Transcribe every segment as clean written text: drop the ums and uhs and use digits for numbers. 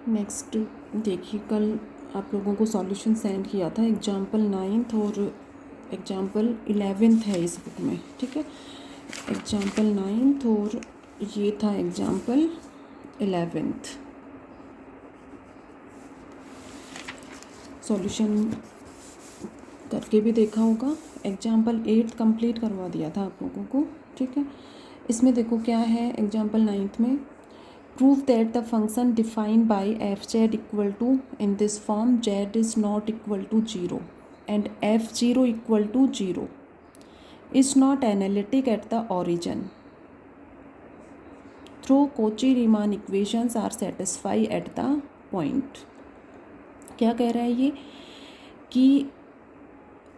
Next देखिए, कल आप लोगों को सॉल्यूशन सेंड किया था एग्जाम्पल 9th और एग्जाम्पल 11th है इस बुक में, ठीक है। एग्जाम्पल 9th और ये था एग्जाम्पल 11th। सॉल्यूशन करके भी देखा होगा। एग्जाम्पल 8th कंप्लीट करवा दिया था आप लोगों को, ठीक है। इसमें देखो क्या है एग्जाम्पल 9th में, prove that the function defined by fz equal to in this form z is not equal to 0 and f0 equal to 0 is not analytic at the origin through Cauchy-Riemann equations are satisfied at the point। क्या कह रहा है ये कि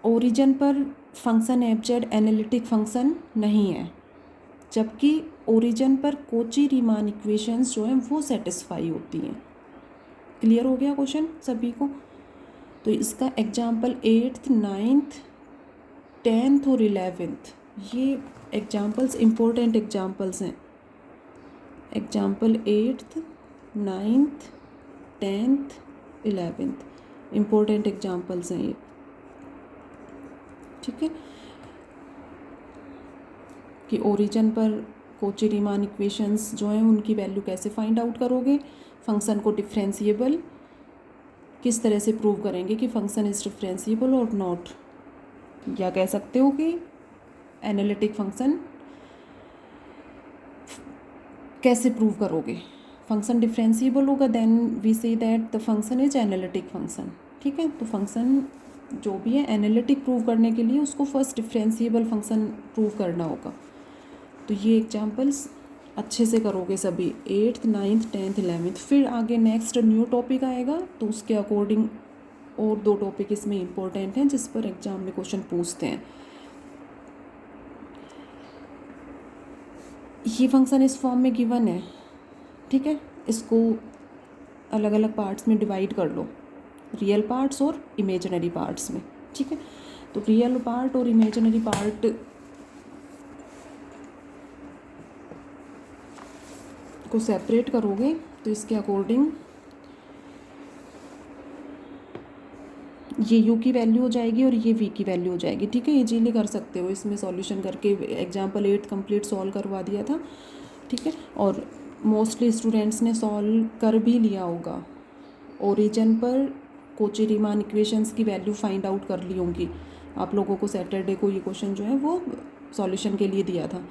origin पर function f Z analytic function नहीं है, जबकि ओरिजिन पर कोची रीमान इक्वेशंस जो हैं वो सेटिस्फाई होती हैं। क्लियर हो गया क्वेश्चन सभी को? तो इसका एग्जाम्पल 8th 9th 10th और 11th ये एग्जाम्पल्स इम्पोर्टेंट एग्जाम्पल्स हैं। Example 8th 9th 10th 11th important examples हैं ये, ठीक है। कि ओरिजिन पर कोची रीमान इक्वेशंस जो हैं उनकी वैल्यू कैसे फाइंड आउट करोगे, फंक्शन को डिफरेंशिएबल किस तरह से प्रूव करेंगे कि फंक्शन इज डिफरेंशिएबल और नॉट, या कह सकते हो कि एनालिटिक फंक्शन कैसे प्रूव करोगे। फंक्शन डिफरेंशिएबल होगा then we say that the function is analytic function, ठीक है। तो फंक्शन जो भी है एनालिटिक प्रूव करने के लिए उसको फर्स्ट डिफरेंशिएबल फंक्शन प्रूव करना होगा। तो ये एग्जाम्पल्स अच्छे से करोगे सभी 8th 9th 10th 11th। फिर आगे नेक्स्ट न्यू टॉपिक आएगा तो उसके अकॉर्डिंग और 2 टॉपिक इसमें इम्पोर्टेंट हैं जिस पर एग्जाम में क्वेश्चन पूछते हैं। ये फंक्शन इस फॉर्म में गिवन है, ठीक है। इसको अलग अलग पार्ट्स में डिवाइड कर लो, रियल पार्ट्स और इमेजिनरी पार्ट्स में, ठीक है। तो रियल पार्ट और इमेजिनरी पार्ट को सेपरेट करोगे तो इसके अकॉर्डिंग ये u की वैल्यू हो जाएगी और ये v की वैल्यू हो जाएगी, ठीक है। इजीली कर सकते हो इसमें सॉल्यूशन करके। एग्जाम्पल 8 कंप्लीट सॉल्व करवा दिया था, ठीक है। और मोस्टली स्टूडेंट्स ने सॉल्व कर भी लिया होगा। ओरिजिन पर कोची रीमान इक्वेशंस की वैल्यू फाइंड आउट कर ली होंगी आप लोगों को। सैटरडे को ये क्वेश्चन जो है वो सॉल्यूशन के लिए दिया था।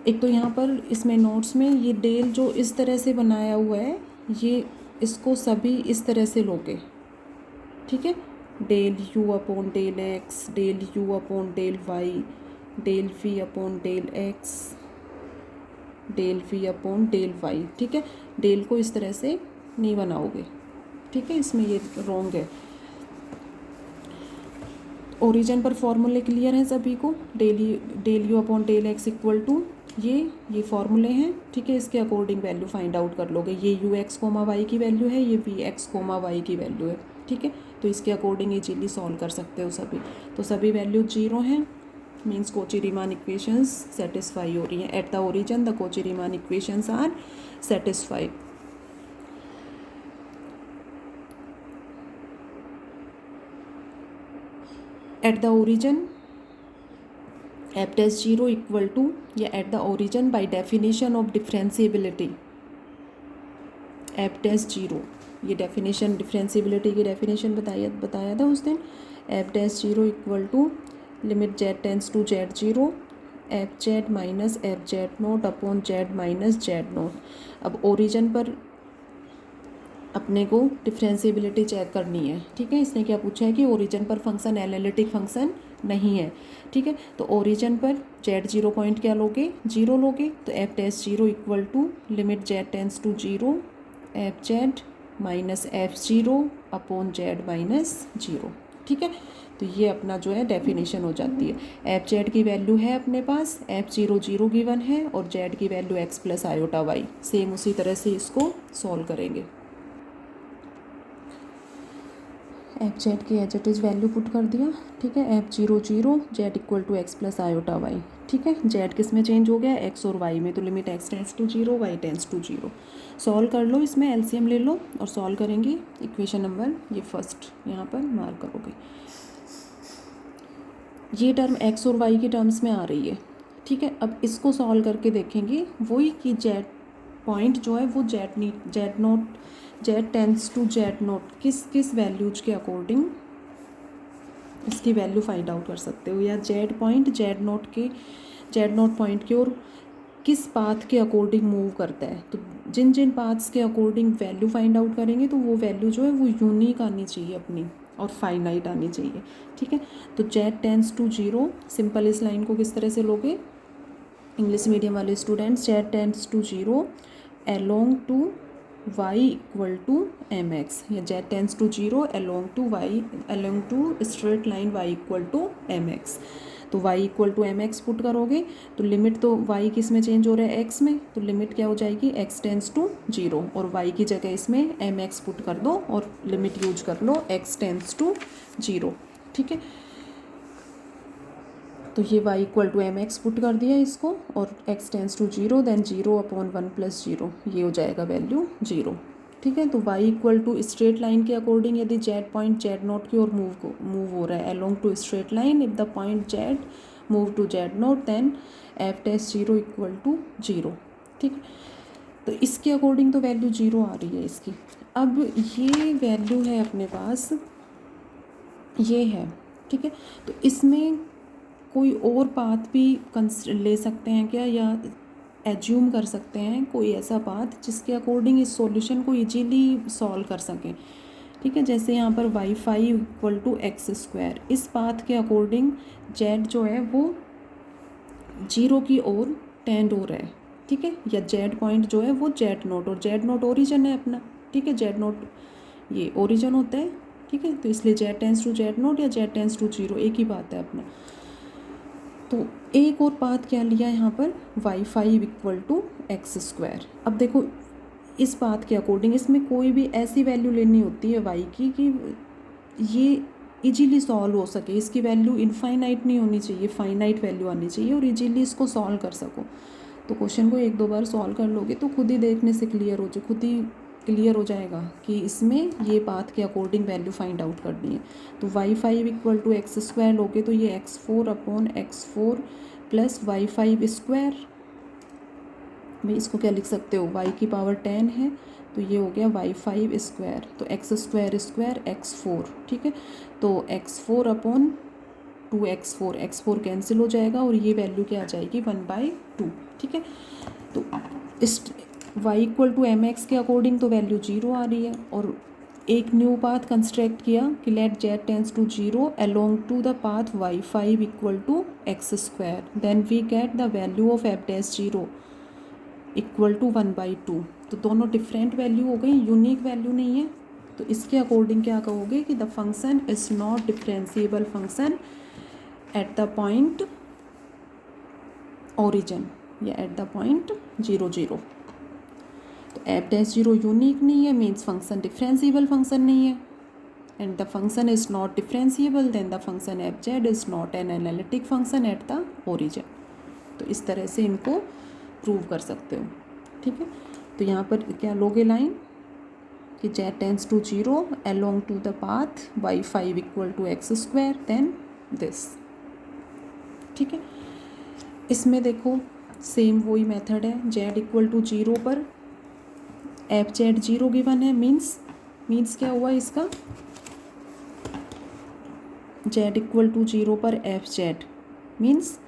एक तो यहाँ पर इसमें नोट्स में ये डेल जो इस तरह से बनाया हुआ है, ये इसको सभी इस तरह से लोगे, ठीक है। Del u upon del x, del u upon del y, del v upon del x, del v upon del y, ठीक है। डेल को इस तरह से नहीं बनाओगे, ठीक है, इसमें ये रॉन्ग है। ओरिजिन पर फॉर्मूले क्लियर हैं सभी को। Del u upon del x equal to ये फॉर्मूले हैं, ठीक है। इसके अकॉर्डिंग वैल्यू फाइंड आउट कर लोगे। ये यू एक्स कोमा वाई की वैल्यू है, ये वी एक्स कोमा वाई की वैल्यू है, ठीक है। तो इसके अकॉर्डिंग इजीली सॉल्व कर सकते हो सभी। तो सभी वैल्यू 0 हैं, means Cauchy Riemann equations satisfy हो रही हैं। At the origin the Cauchy Riemann equations are satisfied. At the origin f dash 0 equal to, या at the origin by definition of differentiability f dash 0, ये definition differentiability की definition बताया था उस दिन। f dash 0 equal to limit z tends to z0 f z minus f z not upon z minus z not. अब origin पर अपने को डिफरेंशिएबिलिटी चेक करनी है, ठीक है। इसने क्या पूछा है कि ओरिजिन पर फंक्शन एनालिटिक फंक्शन नहीं है, ठीक है। तो ओरिजिन पर z0 पॉइंट क्या लोगे, 0 लोगे। तो f dash 0 equal to limit z tends to 0 f z minus f 0 upon z minus 0, ठीक है। तो ये अपना जो है डेफिनेशन हो जाती है। एफ जेड की वैल्यू है अपने पास, एफ 0 0 गिवन है और जेड की value x plus iota y. Same उसी तरह से इसको सॉल्व करेंगे। एफ जेड की as it is value put कर दिया, ठीक है। F 0 0 z equal to x plus iota y, ठीक है। जेड किस में चेंज हो गया, एक्स और वाई में, तो limit x tends to 0 y tends to 0। Solve कर लो, इसमें एलसीएम ले लो और सॉल्व करेंगे। इक्वेशन नंबर ये फर्स्ट यहाँ पर मार्क करोगे। ये टर्म एक्स और वाई की टर्म्स में आ रही है, ठीक है। अब इसको सॉल्व करके देखेंगे वही कि जेड पॉइंट जो है वो z tends to z not किस वैल्यूज के अकॉर्डिंग इसकी वैल्यू फाइंड आउट कर सकते हो, या z point z not point की ओर किस पाथ के अकॉर्डिंग मूव करता है। तो जिन पाथ्स के अकॉर्डिंग वैल्यू फाइंड आउट करेंगे तो वो वैल्यू जो है वो यूनिक आनी चाहिए अपनी और फाइनाइट आनी चाहिए, ठीक है। तो जेड टेंस टू 0, सिंपल इस लाइन को किस तरह से लोगे इंग्लिश मीडियम वाले students, z tends to 0 along to y equal to m x, या z tends to 0 along to straight line y equal to m x. तो y equal to m x put करोगे तो limit तो y किस में change हो रहा है, x में, तो लिमिट क्या हो जाएगी x टेंस टू 0, और y की जगह इसमें एम एक्स पुट कर दो और लिमिट यूज कर लो x टेंस टू 0, ठीक है। तो ये y equal to m x put कर दिया इसको, और x tends to 0, then 0 upon 1 plus 0, ये हो जाएगा वैल्यू 0, ठीक है। तो y equal to straight line के अकॉर्डिंग यदि जेड पॉइंट जेड नोट की ओर मूव हो रहा है along to straight line, if the point z move to z not then f test 0 equal to 0, ठीक। तो इसके अकॉर्डिंग तो वैल्यू 0 आ रही है इसकी। अब ये वैल्यू है अपने पास, ये है, ठीक है। तो इसमें कोई और पाथ भी ले सकते हैं क्या, या एज्यूम कर सकते हैं कोई ऐसा पाथ जिसके अकॉर्डिंग इस सॉल्यूशन को इजीली सॉल्व कर सकें, ठीक है। जैसे यहाँ पर y5 equal to x square, इस पाथ के अकॉर्डिंग जेड जो है वो 0 की ओर टेंड हो रहा है, ठीक है। या जेड पॉइंट जो है वो जेड नोट, और जेड नोट ओरिजिन है अपना, ठीक है। जेड नोट ये ओरिजिन होता है, ठीक है। तो इसलिए z tends to z not या जेड टेंस टू 0 एक ही बात है अपना। तो एक और पाथ क्या लिया यहाँ पर, y5 equal to x square. अब देखो इस पाथ के अकॉर्डिंग इसमें कोई भी ऐसी वैल्यू लेनी होती है y की कि ये इजीली सॉल्व हो सके, इसकी वैल्यू इनफाइनाइट नहीं होनी चाहिए, फाइनाइट वैल्यू आनी चाहिए और इजीली इसको सॉल्व कर सको। तो क्वेश्चन को एक दो बार सॉल्व कर लोगे तो खुद ही देखने से खुद ही क्लियर हो जाएगा कि इसमें ये पाथ के अकॉर्डिंग वैल्यू फाइंड आउट करनी है। तो y5 equal to x square लोगे तो ये x4 upon x4 plus y5 square, भाई इसको क्या लिख सकते हो, y की पावर 10 है तो ये हो गया y5 स्क्वायर, तो एक्स स्क्वायर स्क्वायर x4, ठीक है। तो x4 upon 2x4, x4 cancel हो जाएगा और ये वैल्यू क्या आ जाएगी 1/2, ठीक है। तो इस y equal to m x के अकॉर्डिंग तो वैल्यू 0 आ रही है, और एक न्यू पाथ कंस्ट्रक्ट किया कि let z tends to 0 along to the path y5 equal to x square, then we get the value of f dash 0 equal to 1/2। तो दोनों डिफरेंट वैल्यू हो गई, यूनिक वैल्यू नहीं है। तो इसके अकॉर्डिंग क्या कहोगे कि the function is not differentiable function at the point origin या एट द पॉइंट 0 0। तो एफ डैश 0 यूनिक नहीं है, मीन्स फंक्शन डिफरेंशिएबल फंक्शन नहीं है, and the function is not differentiable, then the function f z is not an analytic function at the origin. तो इस तरह से इनको प्रूव कर सकते हो, ठीक है। तो यहाँ पर क्या लोगे लाइन कि z tends to 0 along to the path y5 equal to x square then this, ठीक है। इसमें देखो सेम वही मेथड है, जेड इक्वल टू 0 पर एफ जेड 0 गिवन है, मीन्स क्या हुआ इसका, जेड इक्वल टू 0 पर f z means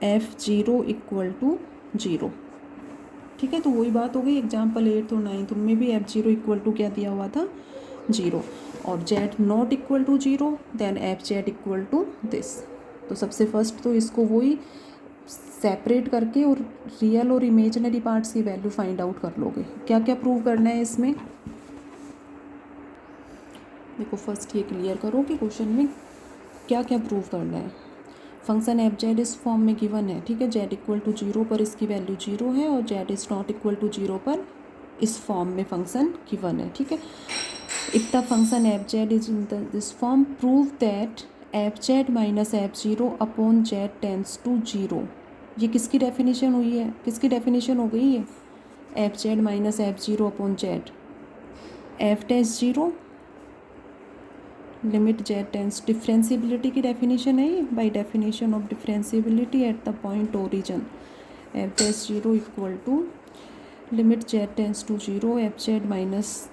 f 0 equal to 0, ठीक है। तो वही बात हो गई एग्जाम्पल 8 और 9 उनमें भी एफ 0 इक्वल टू क्या दिया हुआ था 0, और z not equal to 0 then f z equal to this. तो सबसे फर्स्ट तो इसको वही सेपरेट करके और रियल और इमेजिनरी पार्ट्स की वैल्यू फाइंड आउट कर लोगे। क्या क्या प्रूव करना है इसमें, देखो फर्स्ट ये क्लियर करो कि क्वेश्चन में क्या क्या प्रूव करना है। फंक्शन एफ जेड इस फॉर्म में गिवन है, ठीक है। जेड इक्वल टू 0 पर इसकी वैल्यू 0 है और z is not equal to 0 पर इस फॉर्म में फंक्शन गिवन है, ठीक है। If the function f z is in this form prove that f z minus f zero upon z tends to zero. ये किसकी डेफिनेशन हुई है, किसकी डेफिनेशन हो गई है, f z minus f zero upon z f tends zero limit z tends, differentiability की definition है ये, by definition of differentiability at the point origin f tends zero equal to limit z tends to zero f z minus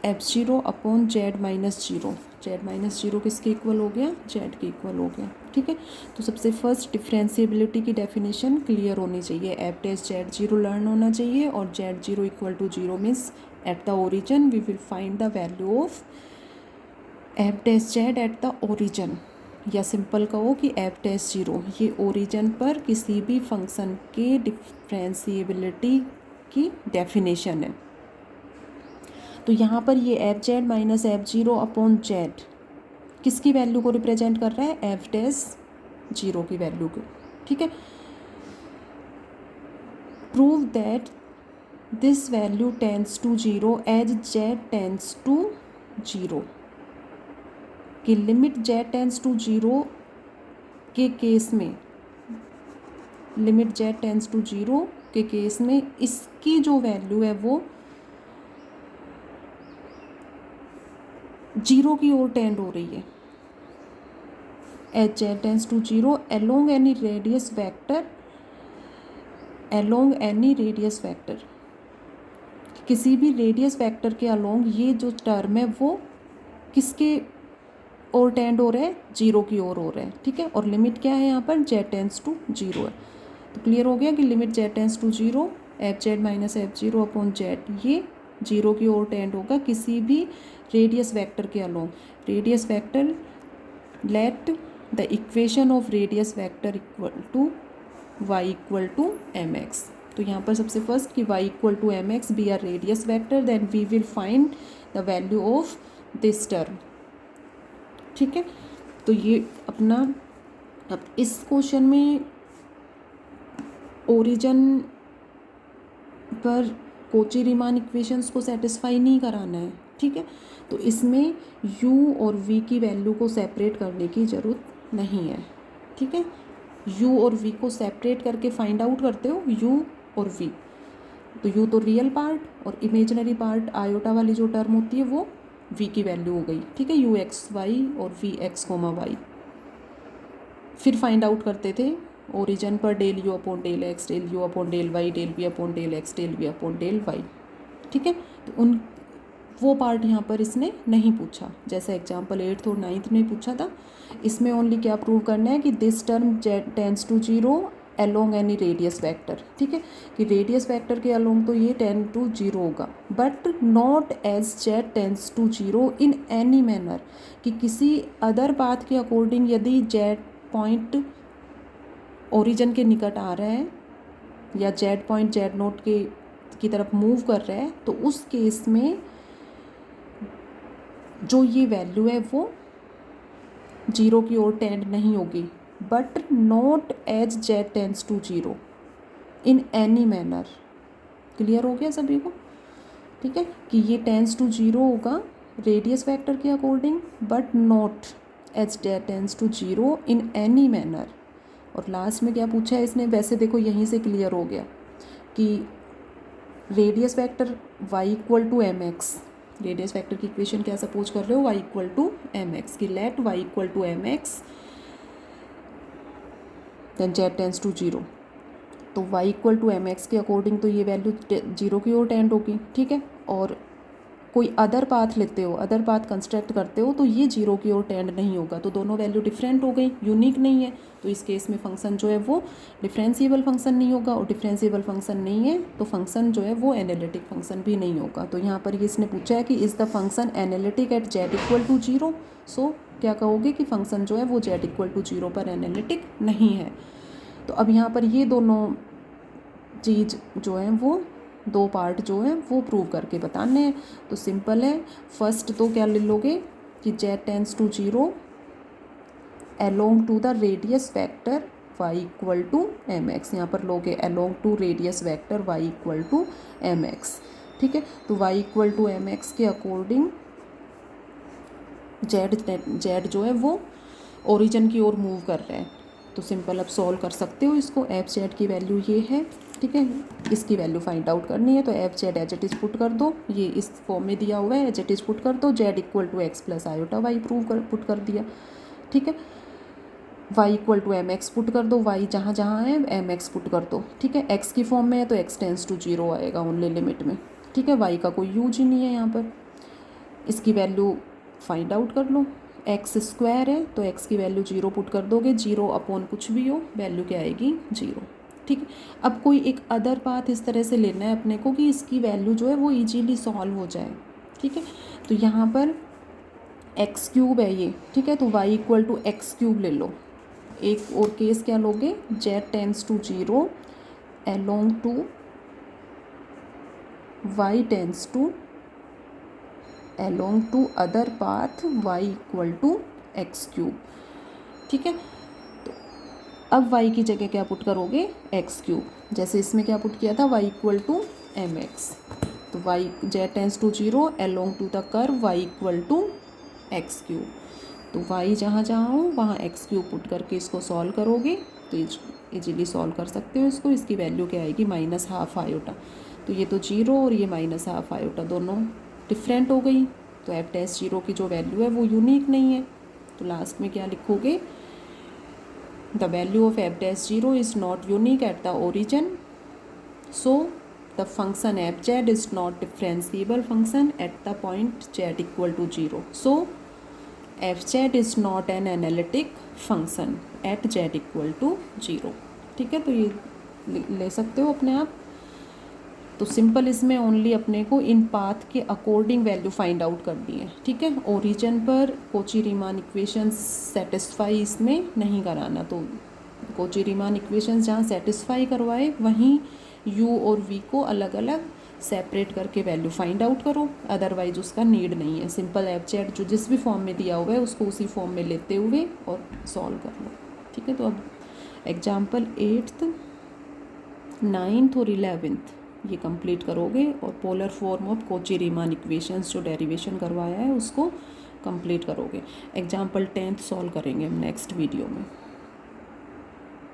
f zero upon z minus zero. Z minus zero किसके equal हो गया, Z के equal हो गया, ठीक है। तो सबसे फर्स्ट डिफ्रेंसिबिलिटी की डेफिनेशन क्लियर होनी चाहिए, f test z zero learn होना चाहिए, और z zero equal to zero means at the origin we will find the value of f test z at the origin, या सिंपल कहो कि f test zero ये origin पर किसी भी फंक्शन के डिफ्रेंसिएबिलिटी की डेफिनेशन है। तो यहाँ पर ये f z minus f zero upon z किसकी वैल्यू को रिप्रेजेंट कर रहा है, एफ डैश जीरो की वैल्यू को, ठीक है। Prove that this value tends to zero as z tends to zero, कि limit z tends to zero के केस में, limit z tends to zero के केस में इसकी जो वैल्यू है वो जीरो की ओर टेंड हो रही है, h z tends to zero along any radius vector, along any radius vector, किसी भी रेडियस वेक्टर के अलोंग ये जो टर्म है वो किसके ओर टेंड हो रहा है, जीरो की ओर हो रहा है, ठीक है। और लिमिट क्या है यहाँ पर, जेड टेंस टू जीरो है। तो क्लियर हो गया कि limit z tends to zero f z minus f zero upon z ये जीरो की ओर टेंड होगा किसी भी रेडियस वेक्टर के along. Radius vector, let the equation of radius vector equal to y equal to m x. तो यहाँ पर सबसे फर्स्ट कि y equal to m x be our radius vector, then we will find the value of this term, ठीक है। तो ये अपना, अब इस क्वेश्चन में ओरिजिन पर कोची रीमान इक्वेशंस को सेटिस्फाई नहीं कराना है, ठीक है। तो इसमें u और v की वैल्यू को सेपरेट करने की ज़रूरत नहीं है, ठीक है। u और v को सेपरेट करके फाइंड आउट करते हो u और v, तो u तो रियल पार्ट और इमेजिनरी पार्ट आयोटा वाली जो टर्म होती है वो v की वैल्यू हो गई, ठीक है, u एक्स वाई और v एक्स कोमा वाई। फिर फाइंड आउट करते थे ओरिजिन पर del u upon del x, del u upon del y, del v upon del x, del v upon del y, ठीक है। तो उन वो पार्ट यहाँ पर इसने नहीं पूछा, जैसा एग्जाम्पल 8th और 9th में पूछा था। इसमें ओनली क्या प्रूव करना है कि this term z tends to zero along any radius vector, ठीक है, कि रेडियस वेक्टर के अलोंग तो ये टेन टू जीरो होगा, but not as z tends to zero in any manner, कि किसी अदर पाथ के अकॉर्डिंग यदि जेड पॉइंट ओरिजिन के निकट आ रहा है या जेड पॉइंट जेड नोट के की तरफ मूव कर रहा है, तो उस केस में जो ये वैल्यू है वो जीरो की ओर टेंड नहीं होगी, but not as z tends to zero in any manner. Clear हो गया सभी को, ठीक है, कि ये टेंस टू जीरो होगा रेडियस वेक्टर के according, but not as z tends to zero in any manner. और लास्ट में क्या पूछा है इसने, वैसे देखो यहीं से क्लियर हो गया कि radius vector y equal to m x, radius vector की इक्वेशन क्या सपोज कर रहे हो, y equal to m x, की let y equal to m x then z tends to zero. तो y equal to m x के according तो ये वैल्यू जीरो की ओर टेंड होगी, ठीक है। और कोई अदर पाथ लेते हो, अदर पाथ कंस्ट्रक्ट करते हो तो ये जीरो की ओर टेंड नहीं होगा, तो दोनों वैल्यू डिफरेंट हो गई, यूनिक नहीं है। तो इस केस में फंक्शन जो है वो डिफरेंशिएबल फंक्शन नहीं होगा, और डिफरेंशिएबल फंक्शन नहीं है तो फंक्शन जो है वो एनालिटिक फंक्शन भी नहीं होगा। तो यहाँ पर ये इसने पूछा है कि is the function analytic at z equal to zero, so क्या कहोगे कि फंक्शन जो है वो जेड इक्वल टू जीरो पर एनालिटिक नहीं है। तो अब यहाँ पर ये दोनों चीज़ जो है वो दो पार्ट जो है वो प्रूव करके बताने हैं। तो सिंपल है, फर्स्ट तो क्या ले लोगे कि z tends to zero along to the radius vector, y equal to m x, यहाँ पर लोगे along to radius vector y equal to m x, ठीक है। तो y equal to m x के अकॉर्डिंग जेड जो है वो ओरिजिन की ओर मूव कर रहा है। तो सिंपल अब सॉल्व कर सकते हो इसको। एफ जेड की वैल्यू ये है, ठीक है, इसकी वैल्यू फाइंड आउट करनी है। तो f z as it is put कर दो, ये इस फॉर्म में दिया हुआ है, एज इट इज पुट कर दो। Z equal to x plus iota y put कर दिया, ठीक है। Y equal to m x put कर दो, वाई जहाँ जहाँ है एम एक्स पुट कर दो, ठीक है। एक्स की फॉर्म में है तो एक्स टेंस टू 0 आएगा ओनली लिमिट में, ठीक है। वाई का कोई यूज ही नहीं है यहाँ पर। इसकी वैल्यू फाइंड आउट कर लो। एक्स स्क्वायर है तो एक्स की वैल्यू 0 पुट कर दोगे, 0 अपॉन कुछ भी हो वैल्यू क्या आएगी 0, ठीक है। अब कोई एक अदर पाथ इस तरह से लेना है अपने को कि इसकी वैल्यू जो है वो ईजीली सॉल्व हो जाए, ठीक है। तो यहाँ पर एक्स क्यूब है ये, ठीक है। तो y equal to x cube ले लो। एक और केस क्या लोगे, z tends to 0 along to y tends to along to other path y equal to x cube, ठीक है। तो अब y की जगह क्या पुट करोगे, एक्स क्यूब। जैसे इसमें क्या पुट किया था, y equal to m x. तो y z tends to 0 along to the curve y equal to x cube. तो y जहाँ जहाँ हो वहाँ एक्स क्यूब पुट करके इसको सॉल्व करोगे तो इजीली सॉल्व कर सकते हो इसको। इसकी वैल्यू क्या आएगी, -½ आयोटा। तो ये तो 0 और ये -½ आयोटा दोनों डिफरेंट हो गई। तो एफ डैश 0 की जो वैल्यू है वो यूनिक नहीं है। तो लास्ट में क्या लिखोगे, the value of f dash 0 is not unique at the origin, so the function f z is not differentiable function at the point z equal to 0, so f z is not an analytic function at z equal to 0, ठीक है। तो ये ले सकते हो अपने आप। तो सिंपल इसमें ओनली अपने को इन पाथ के अकॉर्डिंग वैल्यू फाइंड आउट करनी है, ठीक है। ओरिजिन पर कोची रीमान इक्वेशंस सेटिस्फाई इसमें नहीं कराना। तो कोची रीमान इक्वेशंस जहाँ सेटिस्फाई करवाए वहीं u और v को अलग अलग सेपरेट करके वैल्यू फाइंड आउट करो, अदरवाइज उसका नीड नहीं है। सिंपल एफ जेड जो जिस भी फॉर्म में दिया हुआ है उसको उसी फॉर्म में लेते हुए और सॉल्व कर लो, ठीक है। तो अब एग्जाम्पल 8th 9th और 11th ये कंप्लीट करोगे और polar form of Kochi Riemann equations जो डेरिवेशन करवाया है उसको कंप्लीट करोगे। एग्जाम्पल 10th सॉल्व करेंगे हम नेक्स्ट वीडियो में।